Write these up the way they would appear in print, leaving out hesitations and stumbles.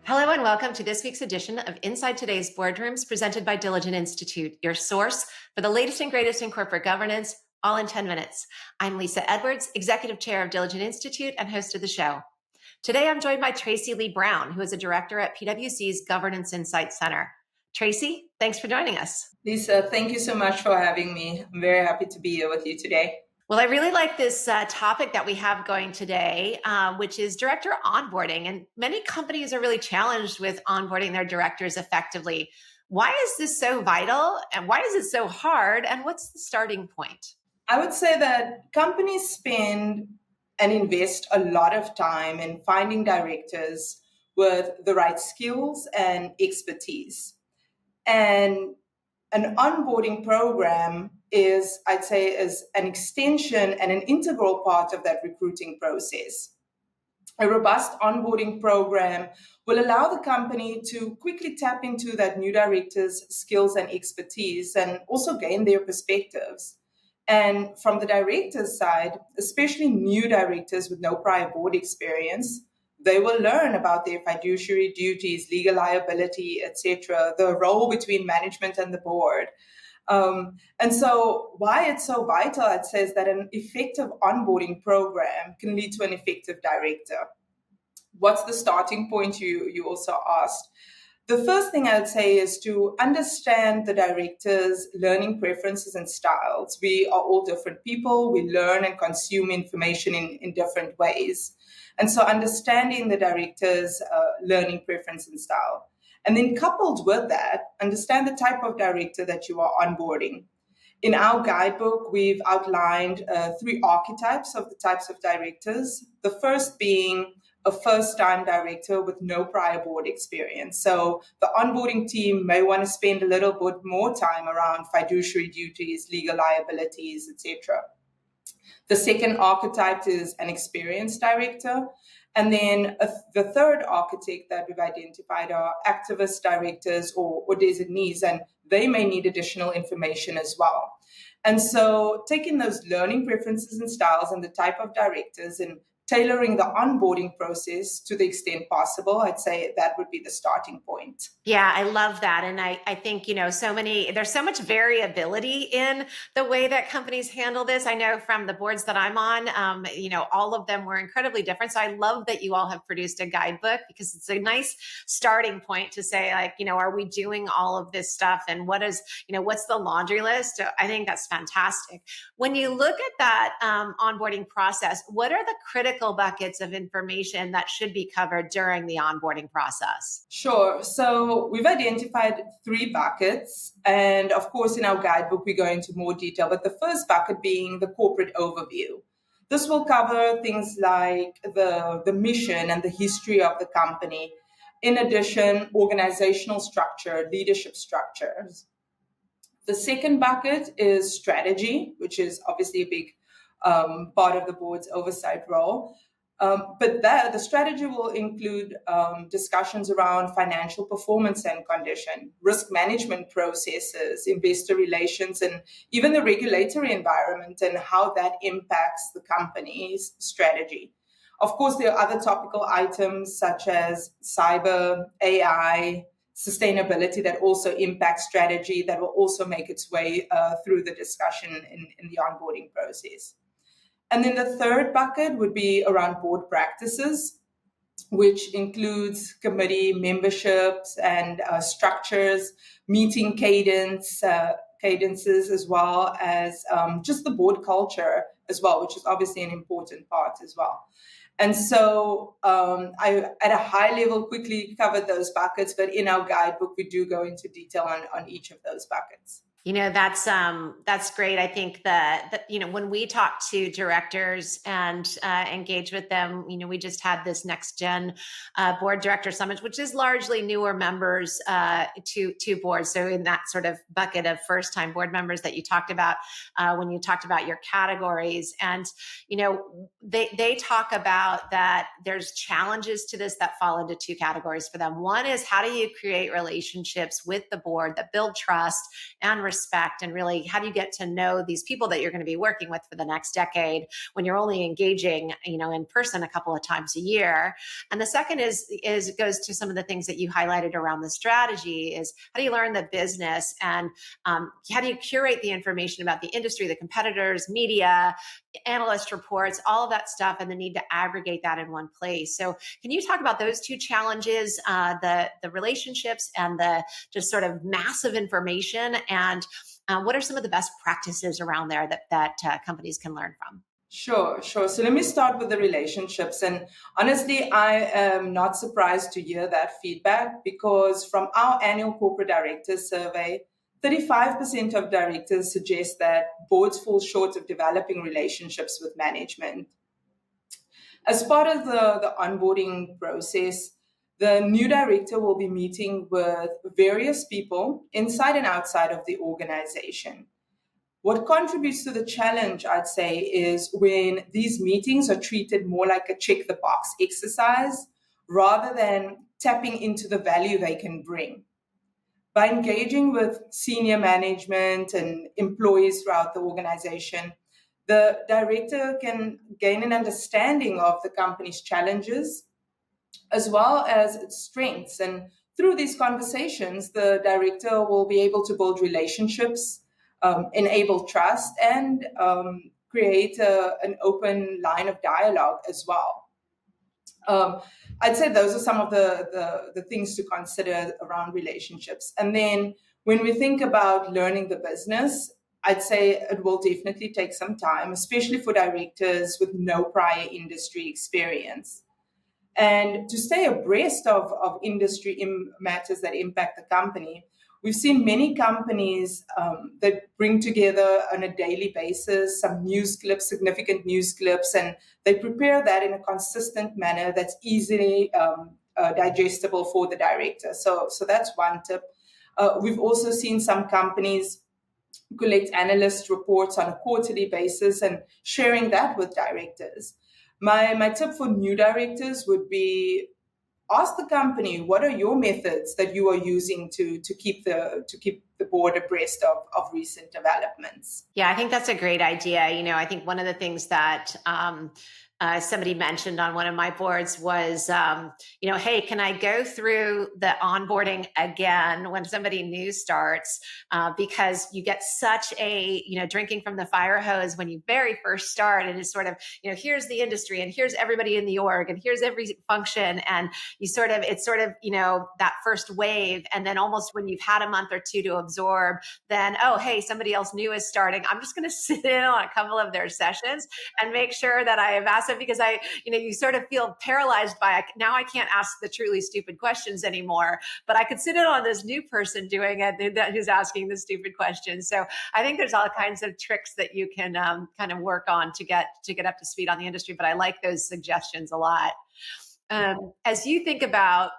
Hello and welcome to this week's edition of Inside Today's Boardrooms presented by Diligent Institute, your source for the latest and greatest in corporate governance, all in 10 minutes. I'm Lisa Edwards, Executive Chair of Diligent Institute and host of the show. Today, I'm joined by Tracey-Lee Brown, who is a director at PwC's Governance Insights Center. Tracy, thanks for joining us. Lisa, thank you so much for having me. I'm very happy to be here with you today. Well, I really like this topic that we have going today, which is director onboarding. And many companies are really challenged with onboarding their directors effectively. Why is this so vital? And why is it so hard? And what's the starting point? I would say that companies spend and invest a lot of time in finding directors with the right skills and expertise. And an onboarding program is, I'd say, is an extension and an integral part of that recruiting process. A robust onboarding program will allow the company to quickly tap into that new director's skills and expertise and also gain their perspectives. And from the director's side, especially new directors with no prior board experience, they will learn about their fiduciary duties, legal liability, etc., the role between management and the board. And so why it's so vital, I'd say, is that an effective onboarding program can lead to an effective director. What's the starting point, you also asked? The first thing I would say is to understand the director's learning preferences and styles. We are all different people. We learn and consume information in different ways. And so understanding the director's learning preference and style. And then coupled with that, understand the type of director that you are onboarding. In our guidebook, we've outlined 3 archetypes of the types of directors. The first being a first-time director with no prior board experience. So the onboarding team may want to spend a little bit more time around fiduciary duties, legal liabilities, etc. The second archetype is an experienced director. And then the third archetype that we've identified are activist directors or designees, and they may need additional information as well. And so taking those learning preferences and styles and the type of directors and tailoring the onboarding process to the extent possible, I'd say that would be the starting point. Yeah, I love that. And I think, there's so much variability in the way that companies handle this. I know from the boards that I'm on, all of them were incredibly different. So I love that you all have produced a guidebook because it's a nice starting point to say, are we doing all of this stuff? And what's the laundry list? I think that's fantastic. When you look at that onboarding process, what are the critical buckets of information that should be covered during the onboarding process? Sure. So we've identified 3 buckets. And of course, in our guidebook, we go into more detail. But the first bucket being the corporate overview. This will cover things like the mission and the history of the company. In addition, organizational structure, leadership structures. The second bucket is strategy, which is obviously a big part of the board's oversight role. But the strategy will include discussions around financial performance and condition, risk management processes, investor relations, and even the regulatory environment and how that impacts the company's strategy. Of course, there are other topical items such as cyber, AI, sustainability that also impact strategy that will also make its way through the discussion in the onboarding process. And then the third bucket would be around board practices, which includes committee memberships and structures, meeting cadences, as well as just the board culture as well, which is obviously an important part as well. And so I, at a high level, quickly covered those buckets, but in our guidebook, we do go into detail on each of those buckets. That's great. I think that when we talk to directors and engage with them, we just had this next gen board director summit, which is largely newer members to boards. So in that sort of bucket of first time board members that you talked about when you talked about your categories, and they talk about that there's challenges to this that fall into 2 categories for them. One is how do you create relationships with the board that build trust and respect, and really how do you get to know these people that you're going to be working with for the next decade when you're only engaging, in person a couple of times a year. And the second is it goes to some of the things that you highlighted around the strategy is how do you learn the business, and how do you curate the information about the industry, the competitors, media, analyst reports, all of that stuff, and the need to aggregate that in one place. So can you talk about those two challenges, the relationships and the just sort of massive information, and what are some of the best practices around there that companies can learn from? Sure. So let me start with the relationships. And honestly, I am not surprised to hear that feedback because from our annual corporate directors survey, 35% of directors suggest that boards fall short of developing relationships with management. As part of the onboarding process, the new director will be meeting with various people inside and outside of the organization. What contributes to the challenge, I'd say, is when these meetings are treated more like a check the box exercise rather than tapping into the value they can bring. By engaging with senior management and employees throughout the organization, the director can gain an understanding of the company's challenges as well as its strengths. And through these conversations, the director will be able to build relationships, enable trust, and create an open line of dialogue as well. I'd say those are some of the things to consider around relationships. And then when we think about learning the business, I'd say it will definitely take some time, especially for directors with no prior industry experience. And to stay abreast of industry matters that impact the company, we've seen many companies that bring together on a daily basis some news clips, significant news clips, and they prepare that in a consistent manner that's easily digestible for the director. So that's one tip. We've also seen some companies collect analyst reports on a quarterly basis and sharing that with directors. My tip for new directors would be ask the company, what are your methods that you are using to keep the board abreast of recent developments? Yeah, I think that's a great idea. I think one of the things that somebody mentioned on one of my boards was, hey, can I go through the onboarding again when somebody new starts? Because you get such a, drinking from the fire hose when you very first start, and it's sort of, here's the industry and here's everybody in the org and here's every function. And it's sort of, that first wave. And then almost when you've had a month or two to absorb, then, oh, hey, somebody else new is starting. I'm just going to sit in on a couple of their sessions and make sure that I have asked it, because you sort of feel paralyzed by now I can't ask the truly stupid questions anymore, but I could sit in on this new person doing it who's asking the stupid questions. So I think there's all kinds of tricks that you can kind of work on to get up to speed on the industry. But I like those suggestions a lot. As you think about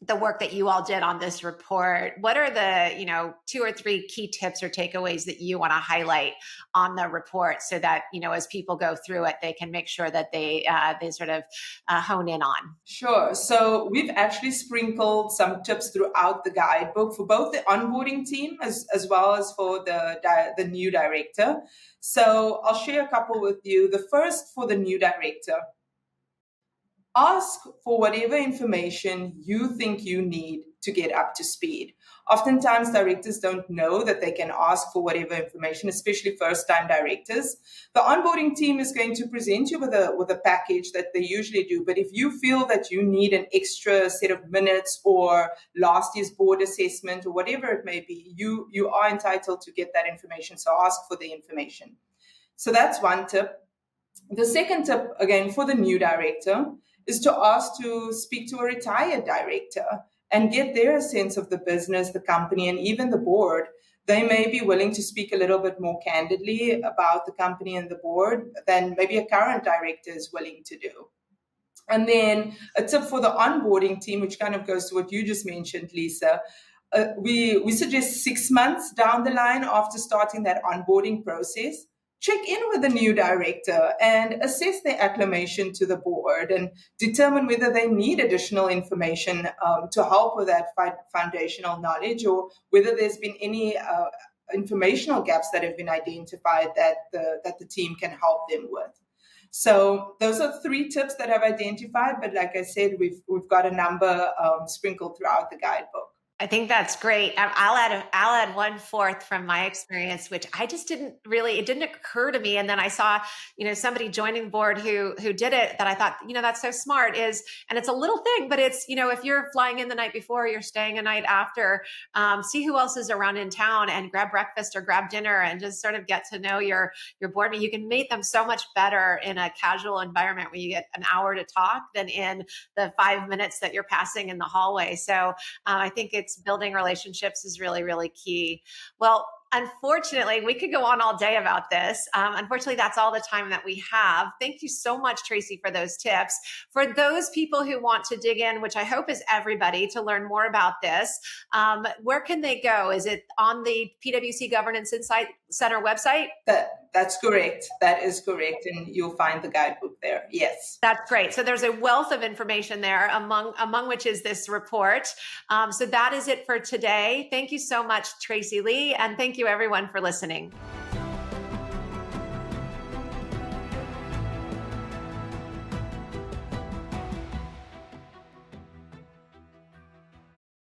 the work that you all did on this report, what are the, 2 or 3 key tips or takeaways that you want to highlight on the report so that, as people go through it, they can make sure that they sort of hone in on? Sure. So we've actually sprinkled some tips throughout the guidebook for both the onboarding team as well as for the new director. So I'll share a couple with you. The first, for the new director, ask for whatever information you think you need to get up to speed. Oftentimes, directors don't know that they can ask for whatever information, especially first-time directors. The onboarding team is going to present you with a package that they usually do. But if you feel that you need an extra set of minutes or last year's board assessment or whatever it may be, you are entitled to get that information. So ask for the information. So that's one tip. The second tip, again, for the new director, is to ask to speak to a retired director and get their sense of the business, the company, and even the board. They may be willing to speak a little bit more candidly about the company and the board than maybe a current director is willing to do. And then a tip for the onboarding team, which kind of goes to what you just mentioned, Lisa. We suggest 6 months down the line after starting that onboarding process, check in with the new director and assess their acclimation to the board and determine whether they need additional information to help with that foundational knowledge, or whether there's been any informational gaps that have been identified that the team can help them with. So those are 3 tips that I've identified, but like I said, we've got a number sprinkled throughout the guidebook. I think that's great. I'll add one fourth from my experience, which I just it didn't occur to me. And then I saw, somebody joining the board who did it that I thought, that's so smart and it's a little thing, but it's, if you're flying in the night before, you're staying a night after, see who else is around in town and grab breakfast or grab dinner and just sort of get to know your board mate. You can meet them so much better in a casual environment where you get an hour to talk than in the 5 minutes that you're passing in the hallway. So I think it's building relationships is really, really key. Well, unfortunately, we could go on all day about this. Unfortunately, that's all the time that we have. Thank you so much, Tracey, for those tips. For those people who want to dig in, which I hope is everybody, to learn more about this, where can they go? Is it on the PwC Governance Insights Center website? That's correct. That is correct. And you'll find the guidebook there. Yes. That's great. So there's a wealth of information there, among which is this report. So that is it for today. Thank you so much, Tracey-Lee, and thank you everyone for listening.